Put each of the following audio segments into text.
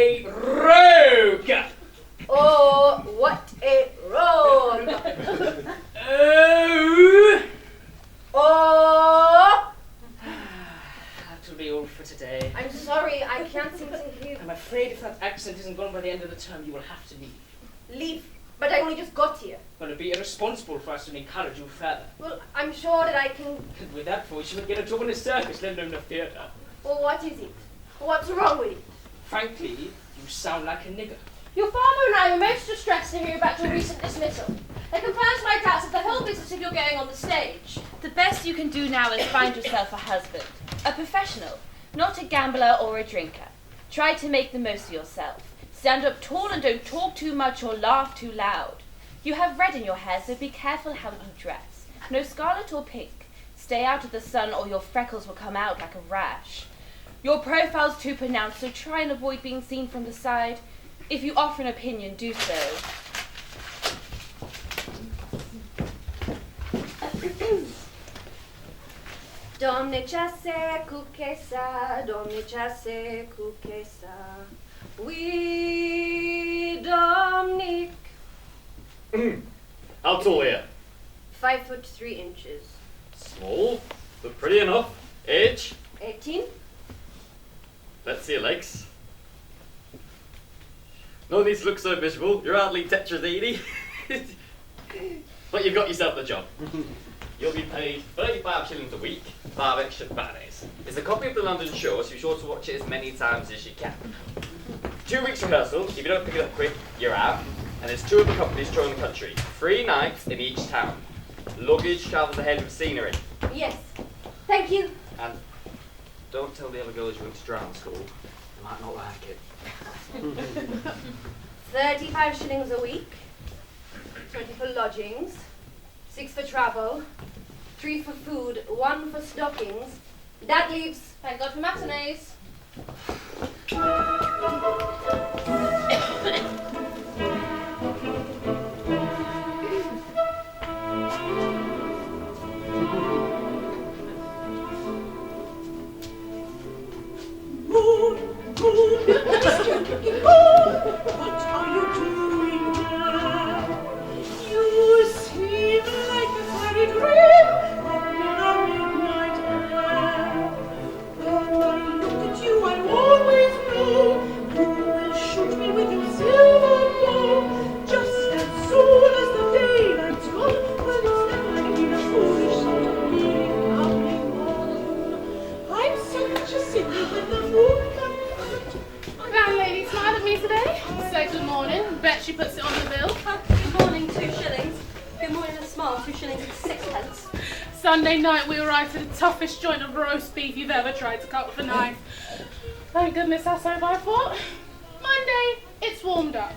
a rogue! Oh, what a rogue! Oh! That'll be all for today. I'm sorry, I can't seem to hear. I'm afraid if that accent isn't gone by the end of the term, you will have to leave. Leave? But I only just got here. Well, it'd be irresponsible for us to encourage you further. Well, I'm sure that I can... And with that voice, you would get a job in a circus, let alone a theatre. Well, what is it? What's wrong with it? Frankly, you sound like a nigger. Your father and I were most distressed to hear about your recent dismissal. It confirms my doubts of the whole business of your going on the stage. The best you can do now is find yourself a husband. A professional, not a gambler or a drinker. Try to make the most of yourself. Stand up tall and don't talk too much or laugh too loud. You have red in your hair, so be careful how you dress. No scarlet or pink. Stay out of the sun or your freckles will come out like a rash. Your profile's too pronounced, so try and avoid being seen from the side. If you offer an opinion, do so. Domnicease kukesa, domnicease kukesa. We Dominic. How tall are you? 5'3". Small, but pretty enough. Age? 18. Let's see your legs. No need to look so miserable. You're hardly tetrazzini. But you've got yourself the job. You'll be paid 35 shillings a week, 5 extra Fridays. It's a copy of the London show, so be sure to watch it as many times as you can. 2 weeks rehearsal. If you don't pick it up quick, you're out. And there's 2 of the companies touring the country. 3 nights in each town. Luggage travels ahead with scenery. Yes. Thank you. And don't tell the other girls you went to drama school. They might not like it. 35 shillings a week. 20 for lodgings. 6 for travel. 3 for food. 1 for stockings. That leaves... Thank God for matinees. What are you doing there? You seem like a fairy dream of midnight air. When I look at you, I always know you will shoot me with your silver bow. Just as soon as the daylight's gone, when it's then I feel foolish to be coming home. I'm such a sinner when the moon comes. Landlady smiled at me today. Said good morning. Bet she puts it on the bill. Good morning, 2 shillings. Good morning and a smile, 2 shillings and 6 pence. Sunday night we arrived at the toughest joint of roast beef you've ever tried to cut with a knife. Thank goodness that's over, I thought. Monday, it's warmed up.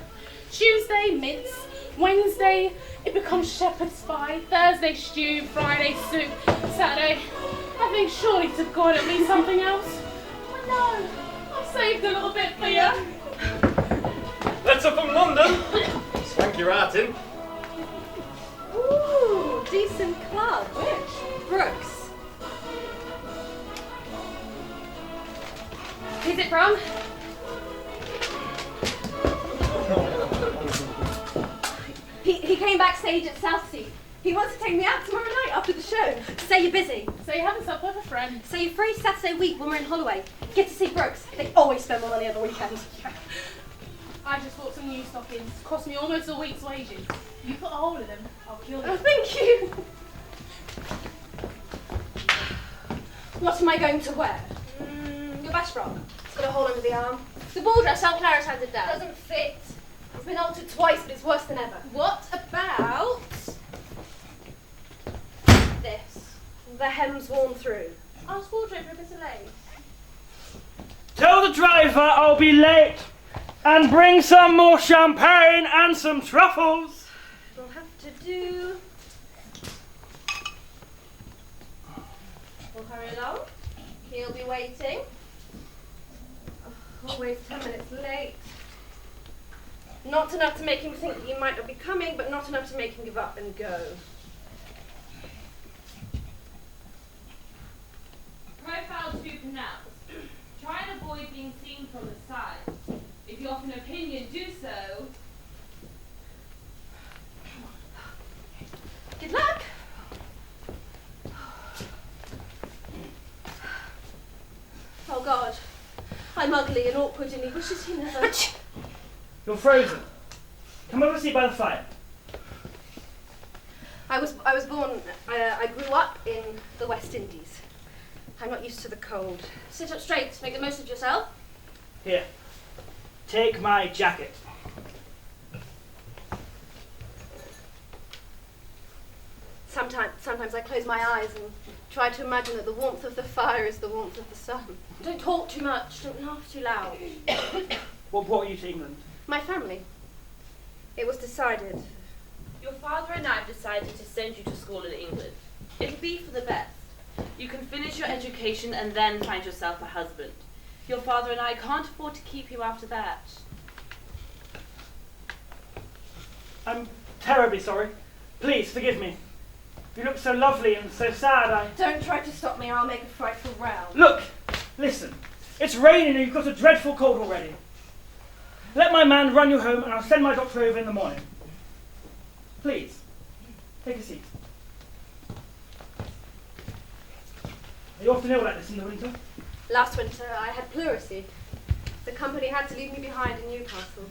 Tuesday, mince. Wednesday, it becomes shepherd's pie. Thursday, stew. Friday, soup. Saturday, I think surely to God it'll be something else. Oh no, I've saved a little bit for you. Letter from London. Swanky writing. Ooh, decent club. Which? Brooks. Who's it from? He came backstage at Southsea. He wants to take me out tomorrow night after the show. Say you're busy. So you have yourself with a friend. Say you're free Saturday week when we're in Holloway. Get to see Brooks. They always spend more money on the weekend. I just bought some new stockings. Cost me almost a week's wages. You put a hole in them, I'll kill you. Oh, thank you. What am I going to wear? Your best frock. It's got a hole under the arm. The ball dress Aunt Clara's handed down. Doesn't fit. It's been altered twice, but it's worse than ever. What about this? The hem's worn through. Ask wardrobe for a bit of lace. Tell the driver I'll be late and bring some more champagne and some truffles. We'll have to do. We'll hurry along. He'll be waiting. Always 10 minutes late. Not enough to make him think that you might not be coming, but not enough to make him give up and go. Profile too pronounced. Try and avoid being seen from the side. If you offer an opinion, do so. Good luck. Oh God, I'm ugly and awkward and he wishes he never... You're frozen. Come over and sit by the fire. I was born, I grew up in the West Indies. I'm not used to the cold. Sit up straight, make the most of yourself. Here. Take my jacket. Sometimes I close my eyes and try to imagine that the warmth of the fire is the warmth of the sun. Don't talk too much, don't laugh too loud. What brought you to England? My family. It was decided. Your father and I have decided to send you to school in England. It'll be for the best. You can finish your education and then find yourself a husband. Your father and I can't afford to keep you after that. I'm terribly sorry. Please, forgive me. You look so lovely and so sad, Don't try to stop me or I'll make a frightful row. Look! Listen. It's raining and you've got a dreadful cold already. Let my man run you home and I'll send my doctor over in the morning. Please, take a seat. Are you often ill like this in the winter? Last winter I had pleurisy. The company had to leave me behind in Newcastle.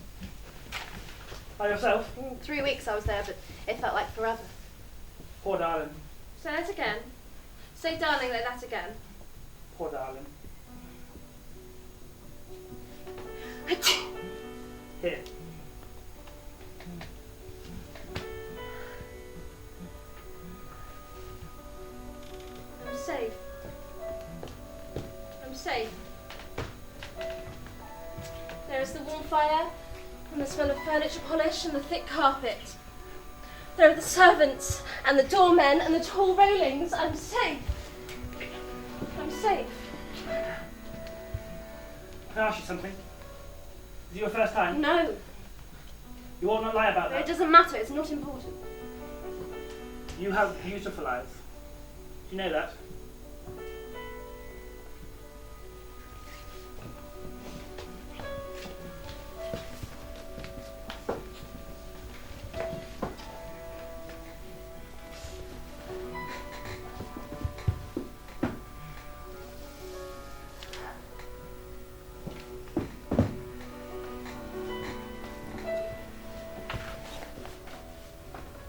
By yourself? 3 weeks I was there, but it felt like forever. Poor darling. Say that again. Say darling like that again. Poor darling. Here. I'm safe. I'm safe. There is the warm fire, and the smell of furniture polish, and the thick carpet. There are the servants, and the doormen, and the tall railings. I'm safe. I'm safe. Can I ask you something? Is it your first time? No, You ought not lie about it that. doesn't matter. It's not important. You have beautiful eyes. Do you know that?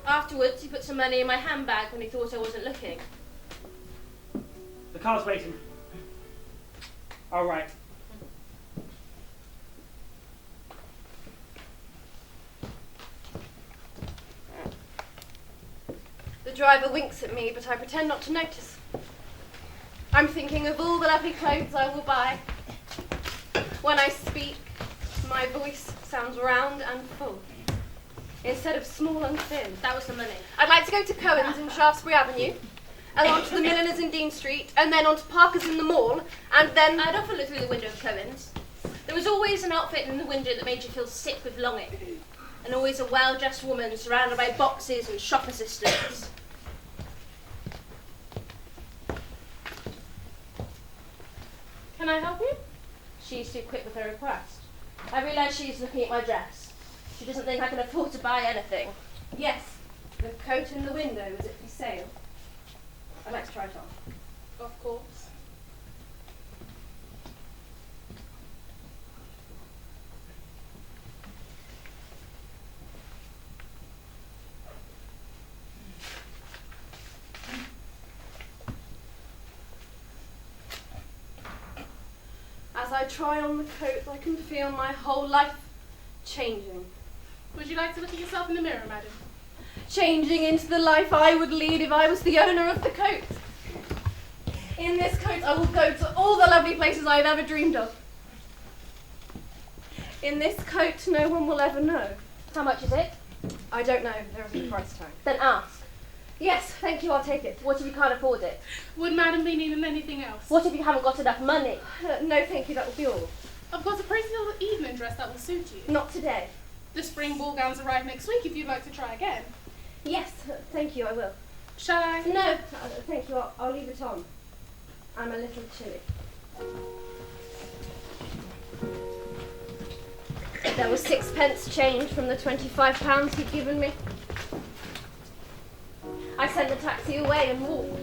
Afterwards, he put some money in my handbag when he thought I wasn't looking. The car's waiting. All right. The driver winks at me, but I pretend not to notice. I'm thinking of all the lovely clothes I will buy. When I speak, my voice sounds round and full, instead of small and thin. That was the money. I'd like to go to Cohen's in Shaftesbury Avenue, and on to the Milliners in Dean Street, and then on to Parker's in the Mall, and then... I'd often look through the window of Cohen's. There was always an outfit in the window that made you feel sick with longing, and always a well-dressed woman surrounded by boxes and shop assistants. Can I help you? She's too quick with her request. I realise she's looking at my dress. She doesn't think I can afford to buy anything. Yes, the coat in the window, is it for sale? I'd like to try it on. Of course. As I try on the coat, I can feel my whole life changing. Would you like to look at yourself in the mirror, madam? Changing into the life I would lead if I was the owner of the coat. In this coat, I will go to all the lovely places I've ever dreamed of. In this coat, no one will ever know. How much is it? I don't know. There isn't a price tag. Then ask. Yes, thank you. I'll take it. What if you can't afford it? Would madam be needing anything else? What if you haven't got enough money? No, thank you. That will be all. I've got a pretty little evening dress that will suit you. Not today. The spring ball gowns arrive next week if you'd like to try again. Yes, thank you. I will. Shall I? No, thank you. I'll leave it on. I'm a little chilly. There was 6p change from the £25 he'd given me. I sent the taxi away and walked.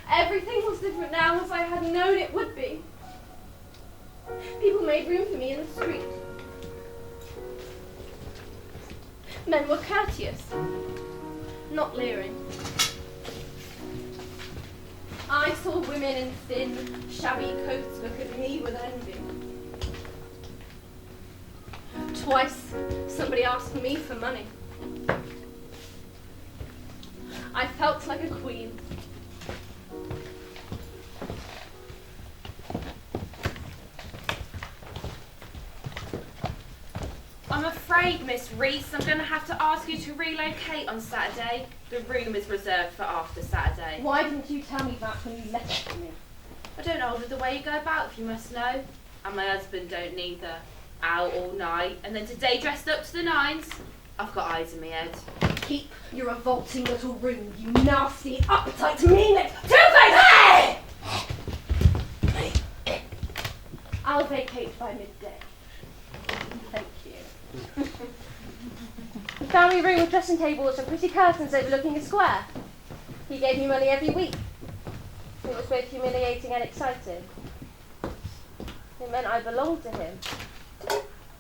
Everything was different now as I had known it would be. People made room for me in the street. Men were courteous, not leering. I saw women in thin, shabby coats look at me with envy. Twice, somebody asked me for money. I felt like a queen. I'm afraid, Miss Reese, I'm going to have to ask you to relocate on Saturday. The room is reserved for after Saturday. Why didn't you tell me that when you left it for me? I don't know the way you go about, if you must know. And my husband don't neither. Out all night, and then today dressed up to the nines. I've got eyes in my head. Keep your revolting little room, you nasty, uptight, mean-lipped, two-faced hey! I'll vacate by midday. Thank you. The family room with dressing tables and pretty curtains overlooking a square. He gave me money every week. It was both humiliating and exciting. It meant I belonged to him.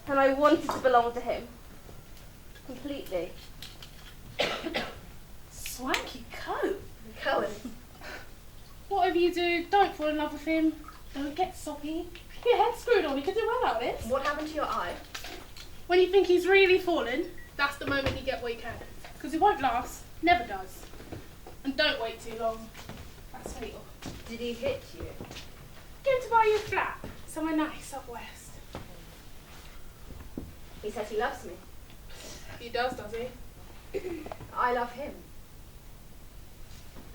And I wanted to belong to him. Completely. Swanky coat. Cohen. Whatever you do, don't fall in love with him. Don't get soppy. Your head's screwed on, you could do well out of this. What happened to your eye? When you think he's really fallen, that's the moment you get weak headed. Because it won't last. Never does. And don't wait too long. That's fatal. Did he hit you? Get him to buy you a flat. Somewhere nice up west. He says he loves me. He does he? I love him.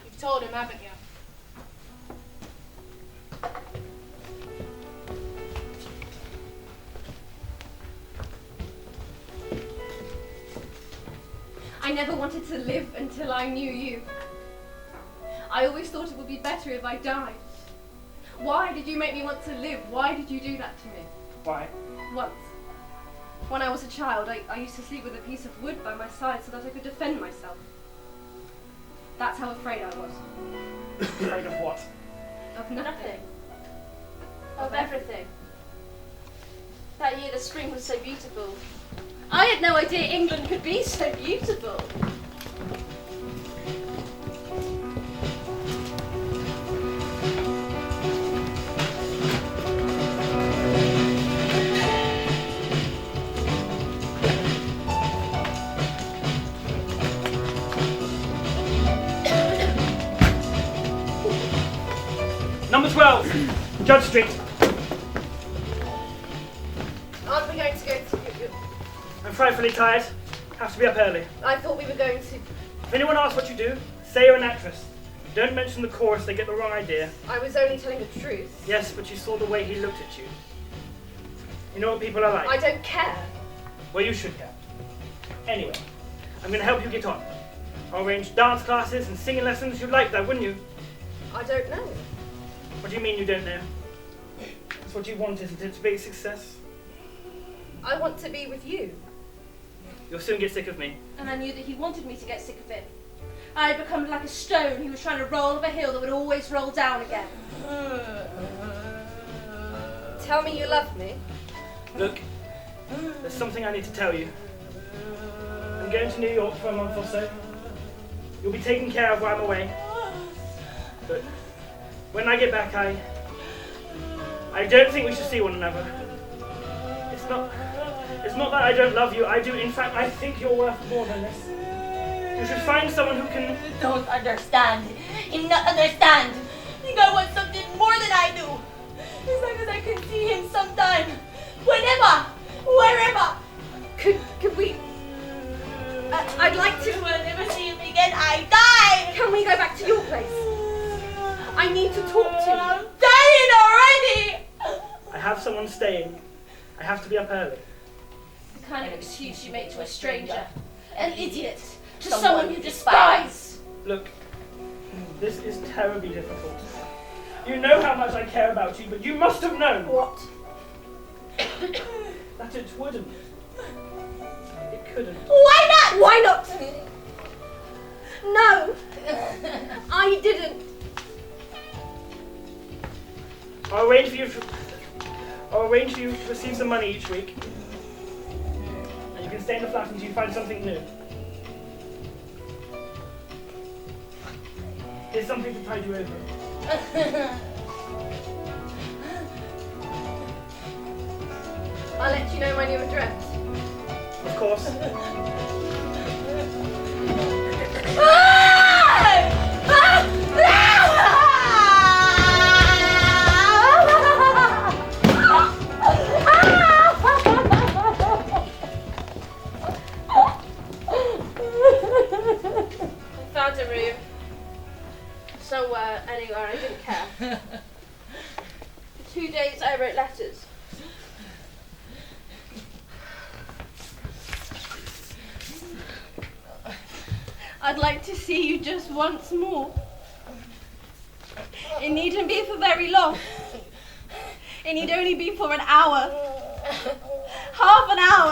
You've told him, haven't you? I never wanted to live until I knew you. I always thought it would be better if I died. Why did you make me want to live? Why did you do that to me? Why? Once. When I was a child, I used to sleep with a piece of wood by my side so that I could defend myself. That's how afraid I was. Afraid of what? Of nothing. Of everything. That year the spring was so beautiful. I had no idea England could be so beautiful. Number 12, Judge Street. Aren't we going to go to... I'm frightfully tired. Have to be up early. I thought we were going to... If anyone asks what you do, say you're an actress. Don't mention the chorus, they get the wrong idea. I was only telling the truth. Yes, but you saw the way he looked at you. You know what people are like. I don't care. Well, you should care. Anyway, I'm going to help you get on. I'll arrange dance classes and singing lessons. You'd like that, wouldn't you? I don't know. What do you mean you don't know? That's what you want, isn't it? To be a success? I want to be with you. You'll soon get sick of me. And I knew that he wanted me to get sick of him. I had become like a stone he was trying to roll up a hill that would always roll down again. Tell me you love me. Look, there's something I need to tell you. I'm going to New York for a month or so. You'll be taken care of while I'm away. But when I get back, I don't think we should see one another. It's not that I don't love you. I do. In fact, I think you're worth more than this. You should find someone who can... Don't understand. You not understand. Think I want something more than I do. As long as I can see him sometime. Whenever. Wherever. Could we... I'd like to... If I never see him again, I die. Can we go back to your place? I need to talk to you. I'm dying already. I have someone staying. I have to be up early. The kind of excuse you make to a stranger. An idiot. To Someone someone you despise. Look, this is terribly difficult. You know how much I care about you, but you must have known. What? That it wouldn't. It couldn't. Why not? Why not? No, I didn't. I'll arrange for you to receive some money each week. And you can stay in the flat until you find something new. Here's something to tide you over. I'll let you know my new address. Of course. I found a room. Somewhere, anywhere, I didn't care. For 2 days I wrote letters. I'd like to see you just once more. It needn't be for very long. It need only be for an hour. Half an hour.